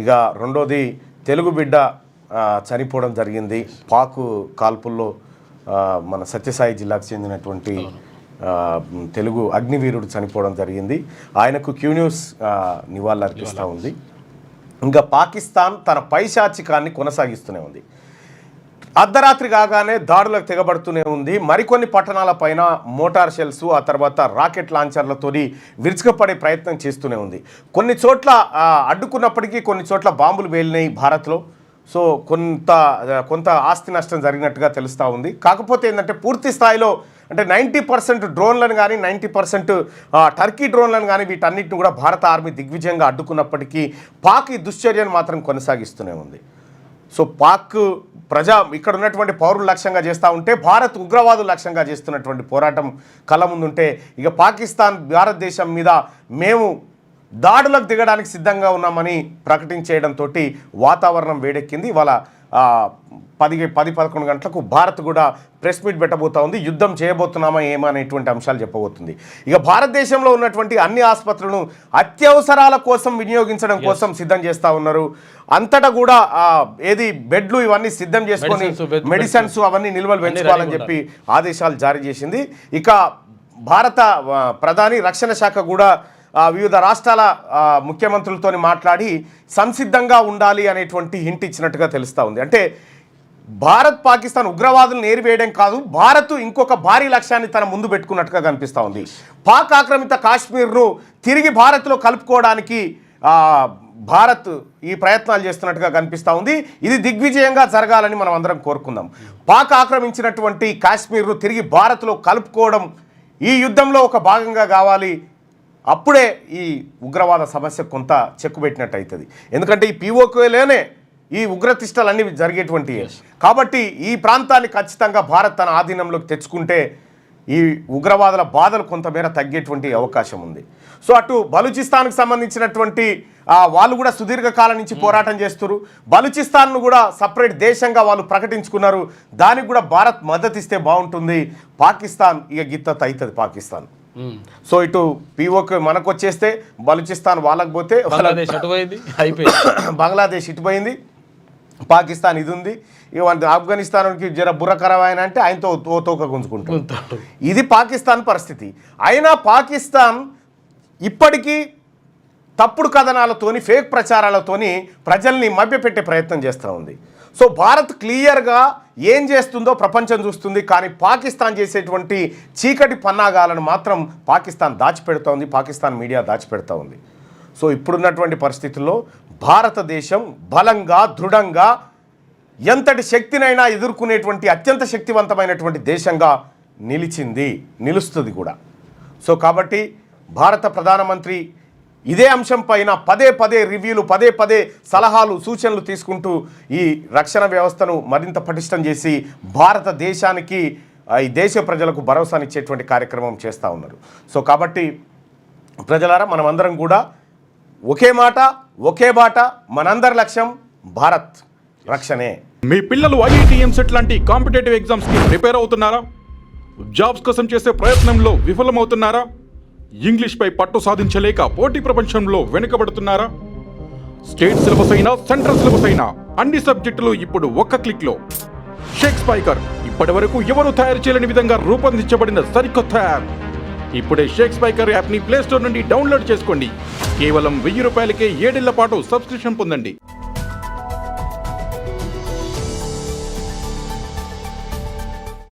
ఇక రెండోది తెలుగు బిడ్డ చనిపోవడం జరిగింది పాకు కాల్పుల్లో మన సత్యసాయి జిల్లాకు చెందినటువంటి తెలుగు అగ్నివీరుడు చనిపోవడం జరిగింది. ఆయనకు క్యూ న్యూస్ నివాళులర్పిస్తూ ఉంది. ఇంకా పాకిస్తాన్ తన పైశాచికాన్ని కొనసాగిస్తూనే ఉంది. అర్ధరాత్రి కాగానే దాడులకు తెగబడుతూనే ఉంది. మరికొన్ని పట్టణాలపైన మోటార్ షెల్స్ ఆ తర్వాత రాకెట్ లాంచర్లతోని విరుచుకుపడే ప్రయత్నం చేస్తూనే ఉంది. కొన్ని చోట్ల అడ్డుకున్నప్పటికీ కొన్ని చోట్ల బాంబులు పేలినాయి భారత్లో. సో కొంత ఆస్తి నష్టం జరిగినట్టుగా తెలుస్తూ ఉంది. కాకపోతే ఏంటంటే పూర్తి స్థాయిలో అంటే 90% డ్రోన్లను కానీ 90% టర్కీ డ్రోన్లను కానీ వీటన్నిటిని కూడా భారత ఆర్మీ దిగ్విజయంగా అడ్డుకున్నప్పటికీ పాక్ ఈ దుశ్చర్యను మాత్రం కొనసాగిస్తూనే ఉంది. సో పాక్ ఇక్కడ ఉన్నటువంటి పౌరులు లక్ష్యంగా చేస్తూ ఉంటే భారత్ ఉగ్రవాదులు లక్ష్యంగా చేస్తున్నటువంటి పోరాటం కళ్ళ ముందుంటే ఇక పాకిస్తాన్ భారతదేశం మీద మేము దాడులకు దిగడానికి సిద్ధంగా ఉన్నామని ప్రకటించేయడంతో వాతావరణం వేడెక్కింది. ఇవాళ 10-11 గంటలకు భారత్ కూడా ప్రెస్ మీట్ పెట్టబోతా ఉంది. యుద్ధం చేయబోతున్నామా ఏమనేటువంటి అంశాలు చెప్పబోతుంది. ఇక భారతదేశంలో ఉన్నటువంటి అన్ని ఆసుపత్రులను అత్యవసరాల కోసం వినియోగించడం కోసం సిద్ధం చేస్తూ ఉన్నారు. అంతటా కూడా బెడ్లు ఇవన్నీ సిద్ధం చేసుకొని మెడిసిన్స్ అవన్నీ నిల్వలు పెంచుకోవాలని చెప్పి ఆదేశాలు జారీ చేసింది. ఇక భారత ప్రధాని రక్షణ శాఖ కూడా వివిధ రాష్ట్రాల ముఖ్యమంత్రులతో మాట్లాడి సంసిద్ధంగా ఉండాలి అనేటువంటి హింట్ ఇచ్చినట్టుగా తెలుస్తూ ఉంది. అంటే భారత్ పాకిస్తాన్ ఉగ్రవాదులను ఏరివేయడం కాదు, భారత్ ఇంకొక భారీ లక్ష్యాన్ని తన ముందు పెట్టుకున్నట్టుగా కనిపిస్తూ ఉంది. పాక్ ఆక్రమిత కాశ్మీర్ను తిరిగి భారత్లో కలుపుకోవడానికి భారత్ ఈ ప్రయత్నాలు చేస్తున్నట్టుగా కనిపిస్తూ ఉంది. ఇది దిగ్విజయంగా జరగాలని మనం అందరం కోరుకుందాం. పాక్ ఆక్రమించినటువంటి కాశ్మీర్ను తిరిగి భారత్లో కలుపుకోవడం ఈ యుద్ధంలో ఒక భాగంగా కావాలి. అప్పుడే ఈ ఉగ్రవాద సమస్య కొంత చెక్కుబెట్టినట్టు అవుతుంది. ఎందుకంటే ఈ POKలోనే ఈ ఉగ్రతిష్టలన్నీ జరిగేటువంటి కాబట్టి ఈ ప్రాంతాన్ని ఖచ్చితంగా భారత్ తన ఆధీనంలోకి తెచ్చుకుంటే ఈ ఉగ్రవాదుల బాధలు కొంతమేర తగ్గేటువంటి అవకాశం ఉంది. సో అటు బలూచిస్తాన్కి సంబంధించినటువంటి వాళ్ళు కూడా సుదీర్ఘకాలం నుంచి పోరాటం చేస్తున్నారు. బలూచిస్తాన్ను కూడా సపరేట్ దేశంగా వాళ్ళు ప్రకటించుకున్నారు. దానికి కూడా భారత్ మద్దతు ఇస్తే బాగుంటుంది. పాకిస్తాన్ ఇక గిత్తత్ అవుతుంది పాకిస్తాన్. సో ఇటు POK మనకు వచ్చేస్తే బలూచిస్తాన్ వాళ్ళకి పోతే బంగ్లాదేశ్ ఇటుపోయింది, పాకిస్తాన్ ఇది ఉంది. ఇక ఆఫ్ఘనిస్తాన్కి జర బుర్రకరమైన అంటే ఆయనతో తోక గుంజుకుంటాడు. ఇది పాకిస్తాన్ పరిస్థితి. అయినా పాకిస్తాన్ ఇప్పటికీ తప్పుడు కథనాలతోని ఫేక్ ప్రచారాలతోని ప్రజల్ని మభ్యపెట్టే ప్రయత్నం చేస్తూ ఉంది. సో భారత్ క్లియర్గా ఏం చేస్తుందో ప్రపంచం చూస్తుంది. కానీ పాకిస్తాన్ చేసేటువంటి చీకటి పన్నాగాలను మాత్రం పాకిస్తాన్ దాచిపెడుతోంది, పాకిస్తాన్ మీడియా దాచిపెడుతూ ఉంది. సో ఇప్పుడున్నటువంటి పరిస్థితుల్లో భారతదేశం బలంగా దృఢంగా ఎంతటి శక్తినైనా ఎదుర్కొనేటువంటి అత్యంత శక్తివంతమైనటువంటి దేశంగా నిలుస్తుంది కూడా. సో కాబట్టి భారత ప్రధానమంత్రి ఇదే అంశం పైన పదే రివ్యూలు పదే సలహాలు సూచనలు తీసుకుంటూ ఈ రక్షణ వ్యవస్థను మరింత పటిష్టం చేసి భారతదేశానికి ఈ దేశ ప్రజలకు భరోసానిచ్చేటువంటి కార్యక్రమం చేస్తూ ఉన్నారు. సో కాబట్టి ప్రజలారా మనమందరం కూడా ఒకే మాట ఒకే బాట, మనందరి లక్ష్యం భారత్ రక్షణే. మీ పిల్లలు IIT MCET లాంటి కాంపిటేటివ్ ఎగ్జామ్స్కి ప్రిపేర్ అవుతున్నారా? జాబ్స్ కోసం చేసే ప్రయత్నంలో విఫలమవుతున్నారా? ఇంగ్లీష్పై పట్టు సాధించలేక పోటీ ప్రపంచంలో వెనుకబడుతున్నారా? స్టేట్ సిలబస్ అయినా సెంట్రల్ సిలబస్ అయినా అన్ని సబ్జెక్టులు ఇప్పుడు ఒక్క క్లిక్లో. షేక్ స్పైకర్ ఇప్పటి వరకు ఎవరు తయారు చేయలేని విధంగా రూపొందించబడిన సరికొత్త యాప్. ఇప్పుడే షేక్ స్పైకర్ యాప్ని ప్లేస్టోర్ నుండి డౌన్లోడ్ చేసుకోండి. కేవలం 1000 రూపాయలకే 7 ఏళ్ల పాటు సబ్స్క్రిప్షన్ పొందండి.